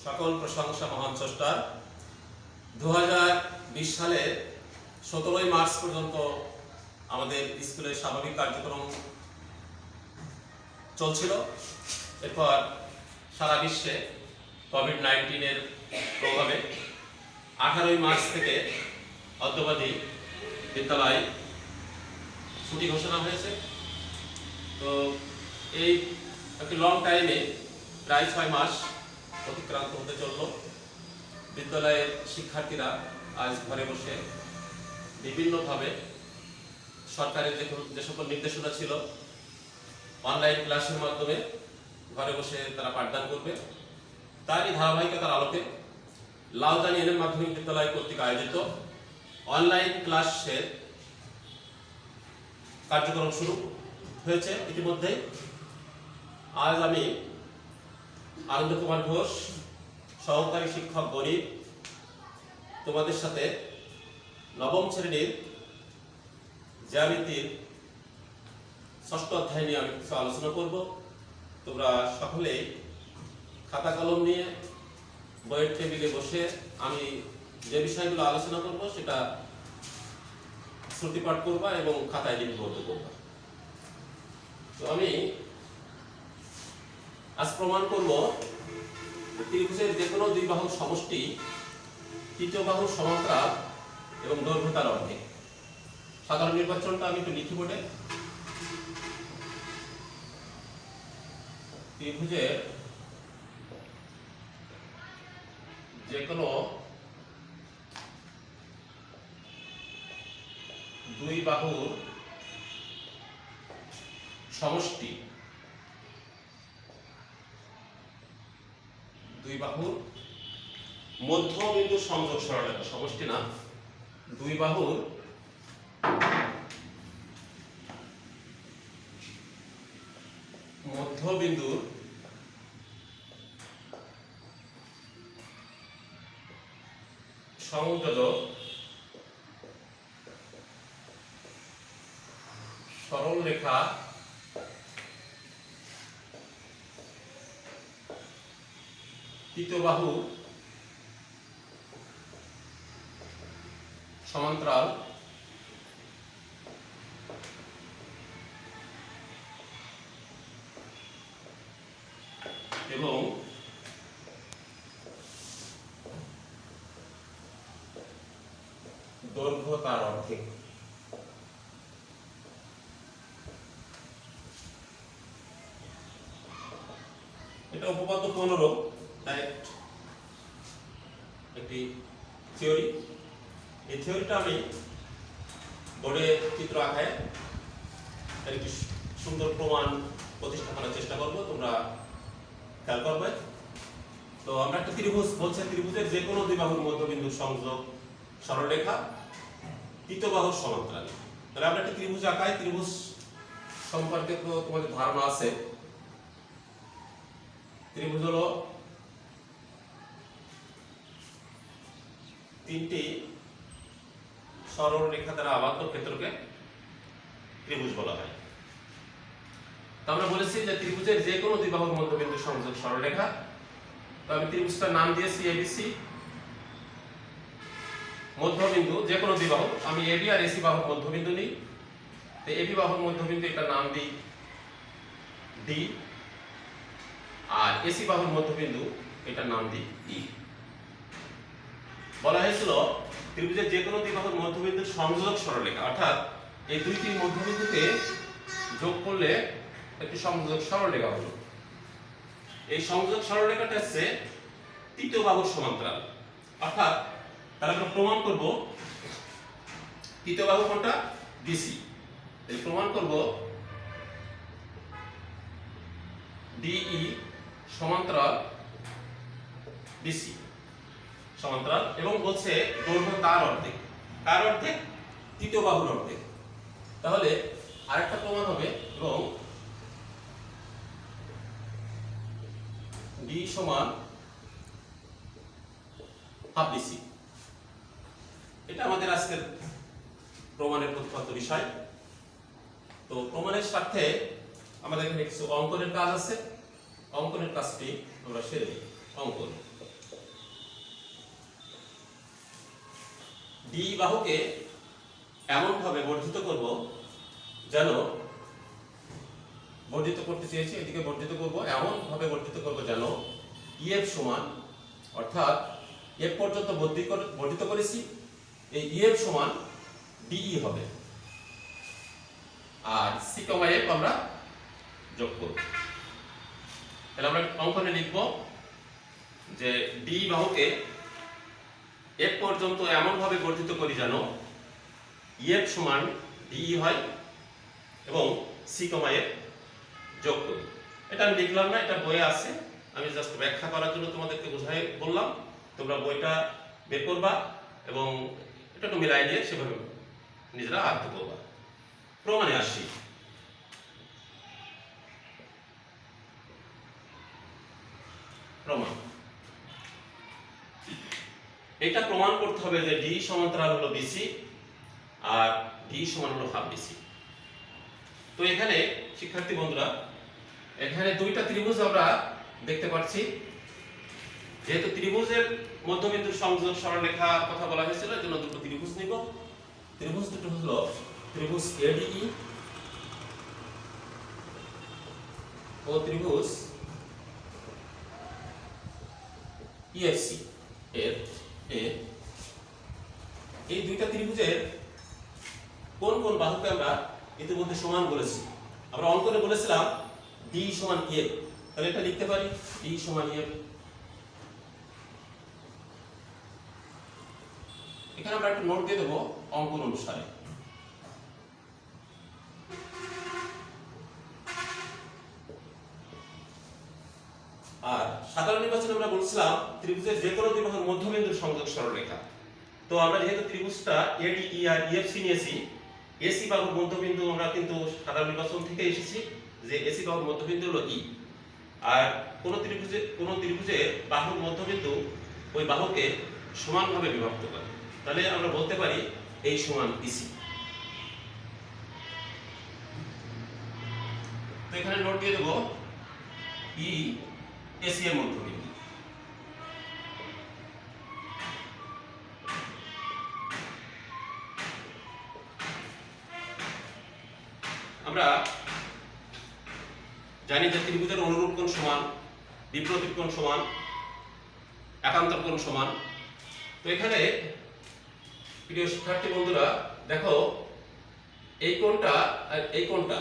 সকল প্রশংসা মহান স্রষ্টার। 2020 সালের 17 মার্চ পর্যন্ত আমাদের স্কুলের স্বাভাবিক কার্যক্রম চলছিল। এরপর সারা বিশ্বে কোভিড-19 প্রভাবে 18 মার্চ থেকে অদ্যাবধি বিদ্যালয় ছুটি ঘোষণা হয়েছে। তো এই একটি লং টাইমে প্রায় 6 মাস অতিক্রান্ত হতে চলল। বিদ্যালয়ের শিক্ষার্থীরা আজ ঘরে বসে বিভিন্নভাবে সরকারের যে সকল নির্দেশনা ছিল অনলাইন ক্লাসের মাধ্যমে ঘরে বসে তারা পাঠদান করবে। তারই ধারাবাহিকতার আলোকে লাউজানি এনএম মাধ্যমিক বিদ্যালয় কর্তৃক আয়োজিত অনলাইন ক্লাসের কার্যক্রম শুরু হয়েছে ইতিমধ্যেই। আজ আমি আনন্দ কুমার ঘোষ, সহকারী শিক্ষক গণিত, তোমাদের সাথে নবম শ্রেণীর জ্যামিতির 6ষ্ঠ অধ্যায় নিয়ে আমি কিছু আলোচনা করব। তোমরা সকলেই খাতা কলম নিয়ে বইয়ের টেবিলে বসে আমি যে বিষয়গুলো আলোচনা করব সেটা শ্রুতিপাঠ করবা এবং খাতায় লিপিবদ্ধ করবা। তো আমি আজ প্রমাণ করব ত্রিভুজের যে কোনো দুই বাহুর সমষ্টি তৃতীয় বাহুর সমান্তরাল এবং দৈর্ঘ্য তার অর্ধেক। সাধারণ নির্বাচনটা আমি একটু লিখি বোর্ডে। ত্রিভুজের যে কোনো দুই বাহুর সমষ্টি, দুই বাহুর মধ্যবিন্দু সংযোগ সরলরেখা, সমষ্টি না, দুই বাহুর মধ্যবিন্দুর সংযোজক সরলরেখা তৃতীয় বাহু সমান্তরাল এবং দৈর্ঘ্য তার অর্ধেক। এটা উপপাদ্য 15 ডাইরেক্ট একটি থিওরি। এই থিওরিটা আমি বোর্ডে চিত্র আঁকায় একটি সুন্দর প্রমাণ প্রতিষ্ঠা করার চেষ্টা করব, তোমরা খেয়াল করবে। তো আমরা একটা ত্রিভুজ বলছি, ত্রিভুজের যে কোনো দুই বাহুর মধ্যবিন্দু সংযোগ সরলরেখা তৃতীয় বাহুর সমান্তরাল। তাহলে আমরা একটা ত্রিভুজ আঁকাই। ত্রিভুজ সম্পর্কে তো তোমাদের ধারণা আছে। ত্রিভুজ হলো তিনটি সরল রেখা দ্বারা আবদ্ধ ক্ষেত্রকে ত্রিভুজ বলা হয়। তো আমরা বলেছি যে ত্রিভুজের যে কোনো দুই বাহুর মধ্যবিন্দু সংযোগ সরলরেখা। তো আমি ত্রিভুজটার নাম দিয়েছি এবিসি। মধ্যবিন্দু যে কোনো দুই বাহু, আমি এবি আর এসি বাহুর মধ্যবিন্দু নিই। তো এবি বাহুর মধ্যবিন্দু এটা নাম দিই ডি, আর এসি বাহুর মধ্যবিন্দু এটার নাম দিই ই। বলা হয়েছিল ত্রিভুজের যে কোনো দুই বাহুর মধ্যবিন্দুর সংযোজক সরলরেখা, অর্থাৎ এই দুইটি মধ্যবিন্দুকে যোগ করলে একটি সংযোজক সরলরেখা হলো। এই সংযোজক সরলরেখাটা হচ্ছে তৃতীয় বাহুর সমান্তরাল। অর্থাৎ তাহলে আমরা প্রমাণ করব তৃতীয় বাহু কোনটা? বিসি। এই প্রমাণ করব ডিই সমান্তরাল বিসি সমান্তরাল, এবং বলছে দৈর্ঘ্য তার অর্ধেক। কার অর্ধেক? তৃতীয় বাহুর অর্ধেক। তাহলে আরেকটা প্রমাণ হবে, এবং ডি সমান হাফ বিসি। এটা আমাদের আজকের প্রমাণের প্রতিপাদ্য বিষয়। তো প্রমাণের স্বার্থে আমাদের এখানে কিছু অঙ্কনের কাজ আছে। অঙ্কনের কাজটি আমরা সেরে নিই। অঙ্কন ডি বাহুকে এমনভাবে বর্ধিত করব যেন বর্ধিত করতে চেয়েছি, এদিকে বর্ধিত করব, এমনভাবে বর্ধিত করব যেন ইএফ সমান, অর্থাৎ এফ পর্যন্ত বর্ধিত করেছি, এই ইএফ সমান ডিই হবে, আর সি কমা এফ আমরা যোগ করব। তাহলে আমরা অঙ্কনে লিখব যে ডি বাহুকে এফ পর্যন্ত এমনভাবে বর্ধিত করি যেন ইএফ সমান ডিই হয় এবং সি কমা এফ যোগ করি। এটা আমি লিখলাম না, এটা বইয়ে আছে, আমি জাস্ট ব্যাখ্যা করার জন্য তোমাদেরকে বোঝাই বললাম। তোমরা বইটা বের করবা এবং এটা একটু মিলাই নিয়ে সেভাবে নিজেরা আয়ত্ত করবা। প্রমাণে আসি। প্রমাণ, এটা প্রমাণ করতে হবে যে ডি সমান্তরাল হলো বিসি আর ডি সমান হলো হাফ বিসি। তো এখানে শিক্ষার্থী বন্ধুরা, এখানে দুইটা ত্রিভুজ আমরা দেখতে পাচ্ছি। যেহেতু ত্রিভুজের মধ্যবিন্দুর সংযোগ সরলরেখার কথা বলা হয়েছিল, এর জন্য দুটো ত্রিভুজ নিব। ত্রিভুজ দুটো হলো ত্রিভুজ এডিই ও ত্রিভুজ ইএফসি এর এই দুইটা ত্রিভুজের কোন কোন বাহুকে আমরা ইতিমধ্যে সমান বলেছি। আমরা অঙ্কনে বলেছিলাম ডি সমান এফ, তাহলে এটা লিখতে পারি ডি সমান এফ। এখানে আমরা একটা নোট দিয়ে দেবো অঙ্কন অনুসারে। আর সাধারণ নির্বাচনে আমরা বলছিলাম ত্রিভুজের যে কোনো দুই বাহুর মধ্যবিন্দুর সংযোগ সরলরেখা। তো আমরা যেহেতু ত্রিভুজটা এডিই আর ইএফসি নিয়েছি, এসি বাহুর মধ্যবিন্দু আমরা কিন্তু সাধারণ নির্বাচন থেকে এসেছি যে এসি বাহুর মধ্যবিন্দু হলো ই। আর কোন ত্রিভুজের বাহুর মধ্যবিন্দু ওই বাহুকে সমানভাবে বিভক্ত করে, তাহলে আমরা বলতে পারি এই সমান ইসি। তো এখানে নোট দিয়ে দেবো ই এসি এর মধ্যবিন্দু। আমরা জানি যে ত্রিভুজের অনুরূপ কোণ সমান, বিপরীত কোণ সমান, একান্তর কোণ সমান। তো এখানে প্রিয় শিক্ষার্থী বন্ধুরা দেখো, এই কোণটা আর এই কোণটা,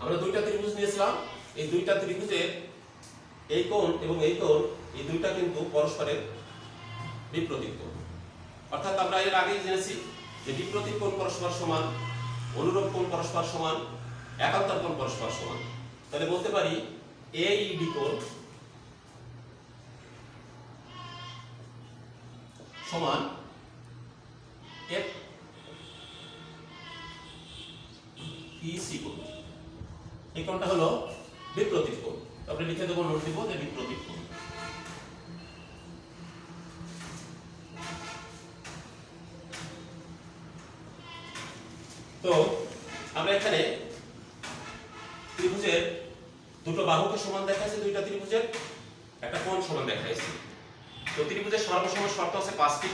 আমরা দুইটা ত্রিভুজ নিয়েছিলাম। এই দুইটা ত্রিভুজের এই কোণ এবং এই কোণ, এই দুইটা কিন্তু পরস্পরের বিপরীত কোণ। অর্থাৎ আমরা এর আগেই জেনেছি যে বিপরীত কোণ পরস্পর সমান, অনুরূপ কোণ পরস্পর সমান, একান্তর কোণ পরস্পর সমান। তাহলে বলতে পারি এইডি কোণ সমান এফ ইসি কোণ। এই কোণটা হলো বিপরীত কোণ। তারপরে লিখে দেবো, নোট দিব যে বিপরীত কোণ। তো আমরা এখানে ত্রিভুজের দুটো বাহুকে সমান দেখাইছি, দুইটা ত্রিভুজের একটা কোণ সমান দেখাইছি। তো ত্রিভুজের সর্বসম শর্ত আছে 5টি।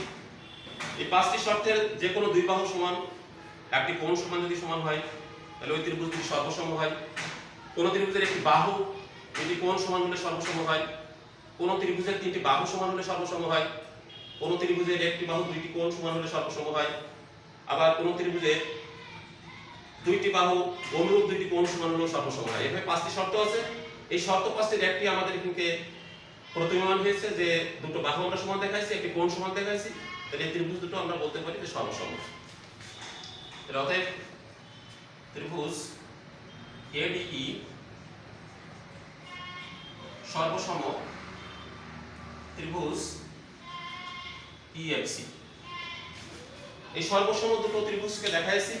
এই 5টি শর্তের যে কোনো দুই বাহু সমান, একটি কোণ সমান যদি সমান হয় তাহলে ওই ত্রিভুজটি সর্বসম হয়। কোন ত্রিভুজের একটি বাহু দুটি কোণ সমান হলে সর্বসম হয়। কোন ত্রিভুজের তিনটি বাহু সমান হলে সর্বসম হয়। কোন ত্রিভুজের একটি বাহু দুইটি কোণ সমান হলে সর্বসম হয়। আবার কোন ত্রিভুজের দুইটি বাহু অনুরূপ দুইটি কোণ সমান হলেও সর্বসম হয়। এভাবে 5টি শর্ত আছে। এই শর্ত 5টির একটি আমাদের এখানে প্রতীয়মান হয়েছে যে দুটো বাহু আমরা সমান দেখাইছি, একটি কোণ সমান দেখাইছি, তাহলে এই ত্রিভুজ দুটো আমরা বলতে পারি যে সর্বসম। অতএব ত্রিভুজ এডিই সর্বসম ত্রিভুজ ইএফসি। এই সর্বসম দুটো ত্রিভুজকে দেখাইছি।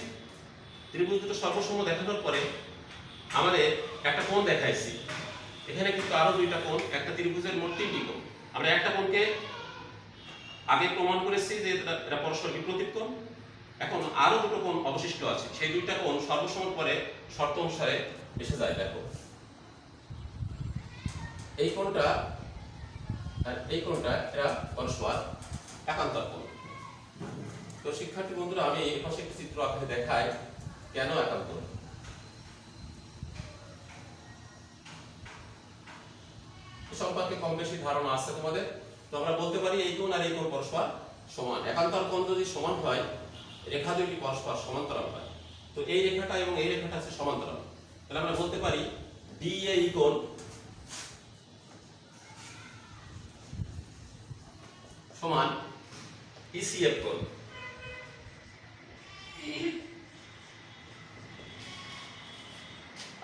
ত্রিভুজ দুটো সর্বসম দেখানোর পরে আমাদের একটা কোণ দেখাইছি। এখানে কিন্তু আরো দুইটা কোণ, একটা ত্রিভুজের মোট 3টি কোণ। আমরা একটা কোণকে আগে প্রমাণ করেছি যে এটা পরস্পর বিপরীত কোণ। এখন আরো দুটো কোণ অবশিষ্ট আছে, সেই দুইটা কোণ সর্বসমের পরে শর্ত অনুসারে এসে যায়। দেখো, এই কোণটা আর এই কোণটা এরা পরস্পর একান্তর কোণ। তো তো শিক্ষার্থী বন্ধুরা, আমি এই পাশে একটি চিত্র আঁকতে দেখাই কেন একান্তর। সম্পর্কে কম বেশি ধারণা আছে তোমাদের। তো আমরা বলতে পারি এই কোণ আর এই কোণ পরস্পর সমান। একান্তর কোণ যদি সমান হয়, রেখা দুটি পরস্পর সমান্তরাল হয়। তো এই রেখাটা এবং এই রেখাটা আছে সমান্তরাল। তাহলে আমরা বলতে পারি DAE কোণ সমান ECF কোণ।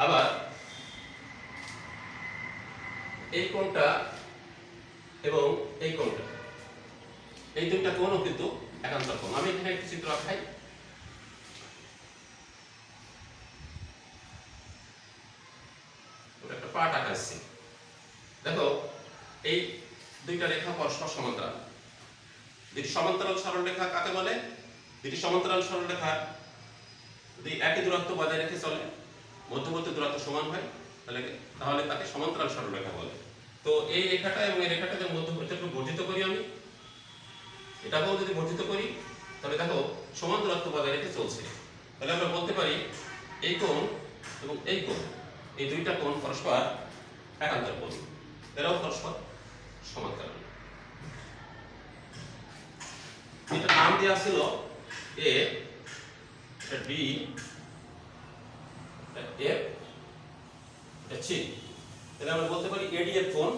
আবার এই কোণটা এবং এই কোণটা, এই দুইটা কোণও কিন্তু একান্তর কোণ। আমি এখানে একটি চিত্র আঁকাই। ওটা একটা পার্ট আঁকাচ্ছি। দেখো, এই দুইটা রেখা পরস্পর সমান্তরাল। দুটি সমান্তরাল সরলরেখা কাকে বলে? দুটি সমান্তরাল সরলরেখা যদি একই দূরত্ব বজায় রেখে চলে, মধ্যবর্তী দূরত্ব সমান হয়, তাহলে তাকে সমান্তরাল সরলরেখা বলে। তো এই রেখাটা এবং এই রেখাটা যে মধ্যবর্তীকে বর্ধিত করি আমি, এটাকেও যদি বর্ধিত করি, তাহলে দেখো সমান দূরত্ব বজায় রেখে চলছে। তাহলে আমরা বলতে পারি এই কোণ এবং এই কোণ, এই দুইটা কোণ পরস্পর একান্তর কোণ, এরাও পরস্পর সমান্তরাল। এটা নাম দেওয়া ছিল A, এটা B, এটা F, এটা C। তাহলে আমরা বলতে পারি ADF কোণ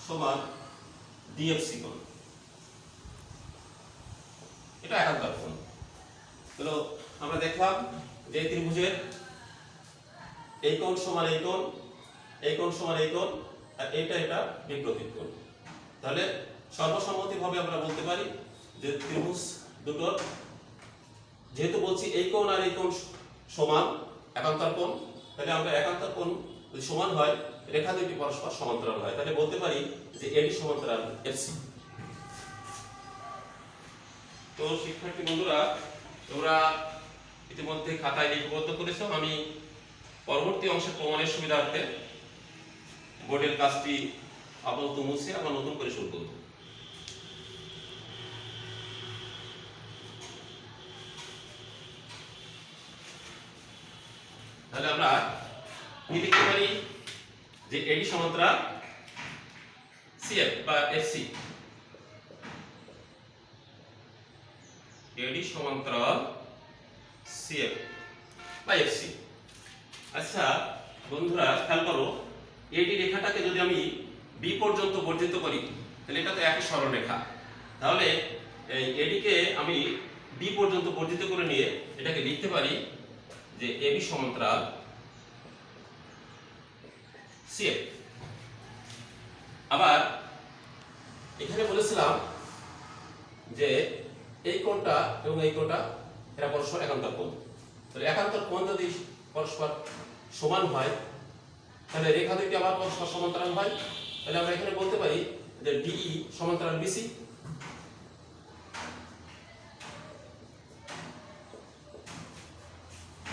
সমান DFC কোণ। এটা একান্তর কোণ। তাহলে আমরা দেখলাম যে এই ত্রিভুজের এই কোণ সমান এই কোণ, এই কোণ সমান এই কোণ, আর এটা বিপরীত কোণ। তাহলে সর্বসম্মতিভাবে আমরা বলতে পারি যে ত্রিভুজ দুটোর, যেহেতু বলছি এই কোণ আর এই কোণ সমান একান্তর কোণ, তাহলে আমরা একান্তর কোণ যদি সমান হয়, রেখা দুটি পরস্পর সমান্তরাল হয়, তাহলে বলতে পারি যে AD সমান্তরাল FC। তো শিক্ষার্থী বন্ধুরা, তোমরা ইতিমধ্যে খাতায় লিপিবদ্ধ করেছো। আমি পরবর্তী অংশের প্রমাণের সুবিধার্থে বোর্ডের কাজটি আপাতত মুছে আবার নতুন করে শুরু করব। তাহলে আমরা কি লিখতে পারি যে AD সমান্তরাল CF বা FC। AD সমান্তরাল CF বা FC। আচ্ছা বন্ধুরা, খেয়াল করো, AD রেখাটাকে যদি আমি B পর্যন্ত বর্ধিত করি, তাহলে এটা তো একই সরলরেখা। তাহলে এই AD কে আমি B পর্যন্ত বর্ধিত করে নিয়ে এটাকে লিখতে পারি যে AB সমান্তরাল CF। আবার এখানে বলেছিলাম যে এই কোণটা এবং এই কোণটা এরা পরস্পর একান্তর কোণ। তাহলে একান্তর কোণ যদি পরস্পর সমান হয়, তাহলে রেখা দুটি আবার পরস্পর সমান্তরাল হয়। তাহলে আমরা এখানে বলতে পারি যে DE সমান্তরাল BC।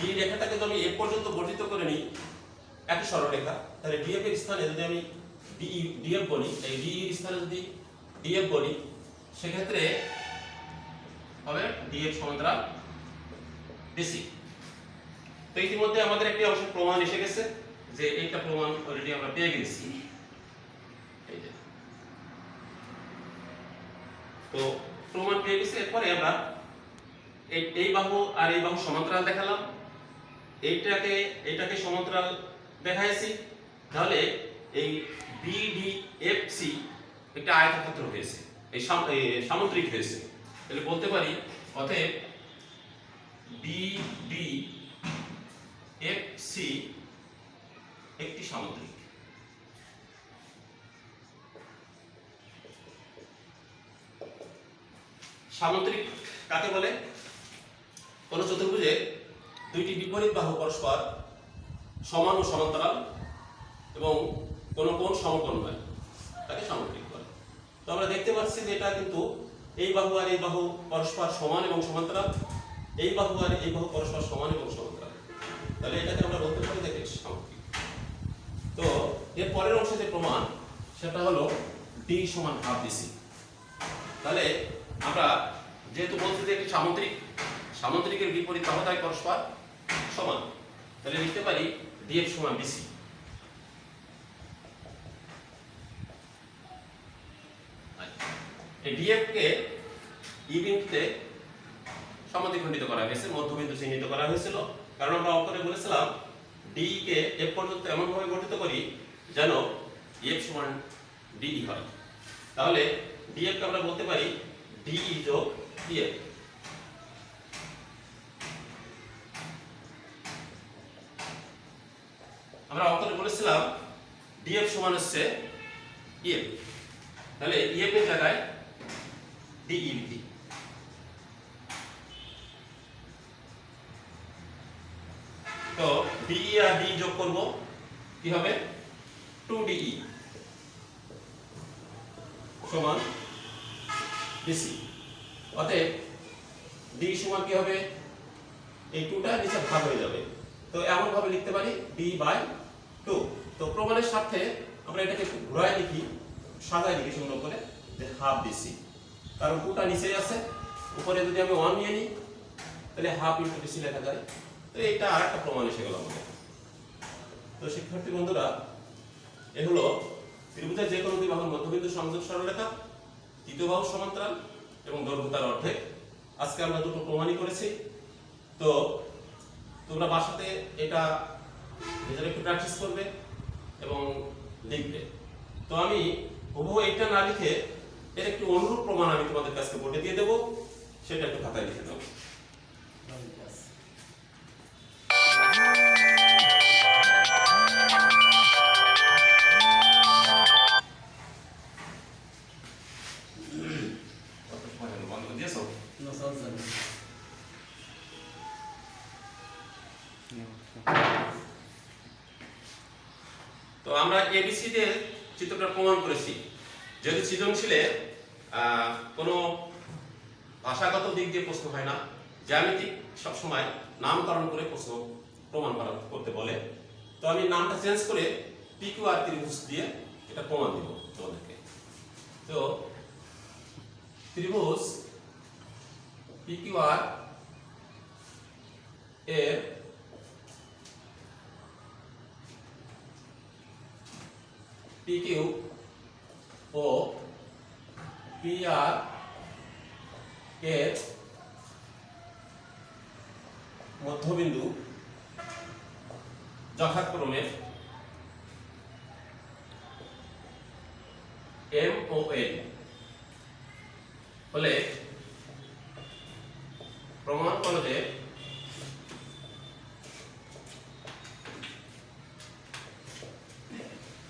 এই রেখাটাকে যদি A পর্যন্ত বর্ধিত করে নিই, একই সরলরেখা, তাহলে DF এর স্থানে যদি আমি DF বলি, এই DE এর স্থানে যদি DF বলি, সেক্ষেত্রে হবে DF সমান্তরাল BC। তো ইতিমধ্যে আমাদের একটি অংশের প্রমাণ এসে গেছে, যে এইটা প্রমাণ অলরেডি আমরা পেয়ে গেছি। এই যে তো প্রমাণ পেয়ে গেছি। এরপরে আমরা এই বাহু আর এই বাহু সমান্তরাল দেখালাম, এইটাকে সমান্তরাল দেখাইছি। তাহলে এই BDFC একটা আয়তক্ষেত্র হয়েছে, এই সামুদ্রিক হয়েছে। তাহলে বলতে পারি অতএব BDFC একটি সামুদ্রিক। সামুদ্রিক কাকে বলে? কোন চতুর্ভুজে দুইটি বিপরীত বাহু পরস্পর সমান ও সমান্তরাল এবং কোন কোণ সমকোণ হয়, তাকে সামুদ্রিক বলে। তো আমরা দেখতে পাচ্ছি যে এটা কিন্তু এই বাহু আর এই বাহু পরস্পর সমান এবং সমান্তরাল, এই বাহু আর এই বাহু পরস্পর সমান এবং সমান্তরাল। তাহলে এটাকে আমরা বলতে পারি যে সামুদ্রিক। তো এর পরের অংশে যে প্রমাণ, সেটা হলো D সমান হাফ BC। তাহলে আমরা যেহেতু বলছি যে একটি সামুদ্রিকের বিপরীত বাহুদ্বয় পরস্পর সমান, তাহলে লিখতে পারি ডিএফ সমান বিসি। এই ডিএফ কে ই বিন্দুতে সমদ্বিখণ্ডিত করা হয়েছে, মধ্যবিন্দু চিহ্নিত করা হয়েছিল, কারণ আমরা অঙ্কনে বলেছিলাম ডি কে এফ পর্যন্ত এমন ভাবে গঠিত করি যেন এফ সমান ডিই হয়। তাহলে ডিএফ কে আমরা বলতে পারি ডিই যোগ ডিএফ। আমরা অঙ্কনে বলেছিলাম ডিএফ সমান হচ্ছে ইএফ, তাহলে ইএফ এর জায়গায় ডিই লিখি। তো ডিই আর ডি যোগ করব, কি হবে 2ডিই সমান বিসি। অতএব ডি সমান কি হবে, এই 2টা নিচে ভাগ হয়ে যাবে, তো এমন ভাবে লিখতে পারি d/2। তো প্রমাণের সাথে আমরা এটাকে একটু ঘোরায় লিখি, সাজায় লিখি সুন্দর করে, যে হাফ বিসি, কারণ 2টা নিচেই আছে, উপরে যদি আমি 1 নিয়ে নিই তাহলে হাফ ইনটু বিসি লেখা যায়। তো এটা আরেকটা প্রমাণ এসে গেল আমাদের। তো শিক্ষার্থী বন্ধুরা, এ হলো ত্রিভুজের যে কোনো দুই বাহুর মধ্যবিন্দু সংযোগ সরলরেখা, তৃতীয় বাহুর সমান্তরাল এবং দৈর্ঘ্য তার অর্ধেক। আজকে আমরা দুটো প্রমাণই করেছি। তো তোমরা বাসাতে এটা নিজেরা একটু প্র্যাকটিস করবে এবং লিখবে। তো আমি হুবহু এটা না লিখে এর একটু অনুরূপ প্রমাণ আমি তোমাদের কাছে বোর্ডে দিয়ে দেবো, সেটা একটু খাতায় লিখে নাও। তো আমরা এবিসি তে চিত্রটা প্রমাণ করেছি। যদি সৃজনশীলে কোনো ভাষাগত দিক দিয়ে প্রশ্ন হয় না, জ্যামিতিক সবসময় নামকরণ করে প্রশ্ন প্রমাণ করতে বলে। তো আমি নামটা চেঞ্জ করে পিকিউআর ত্রিভুজ দিয়ে এটা প্রমাণ দিব তোমাদেরকে। তো ত্রিভুজ পিকিউআর এর পিকিউ ও পিআর এর মধ্যবিন্দু যথাক্রমে এম ও এন হলে প্রমাণ করো যে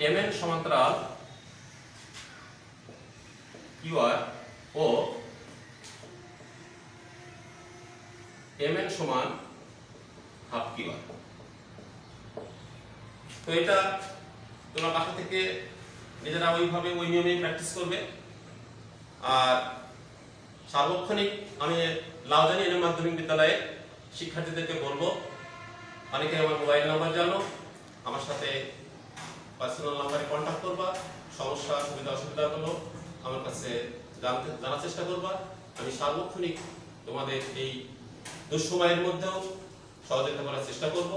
এম এন সমান্তরাল কিউআর ও এম এন সমান হাফ কিউআর। তো এটা তোমরা বাসা থেকে নিজেরা ওইভাবে ওই নিয়মে প্র্যাকটিস করবে। আর সার্বক্ষণিক আমি লাউজানি এনএম মাধ্যমিক বিদ্যালয়ে শিক্ষার্থীদেরকে বলবো, অনেকে আমার মোবাইল নাম্বার জানো, আমার সাথে পার্সোনাল নাম্বারে কন্ট্যাক্ট করবা, সমস্যা সুবিধা অসুবিধাগুলো আমার কাছে জানার চেষ্টা করবা। আমি সার্বক্ষণিক তোমাদের এই দুঃসময়ের মধ্যেও সহযোগিতা করার চেষ্টা করব।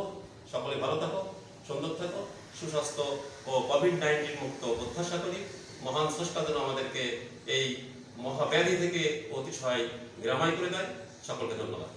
সকলে ভালো থাকো, সুন্দর থাকো, সুস্বাস্থ্য ও কোভিড-19 মুক্ত প্রত্যাশা করি। মহান স্রষ্টা যেন আমাদেরকে এই মহাব্যাধি থেকে অতিশয় নিরাময় করে দেয়। সকলকে ধন্যবাদ।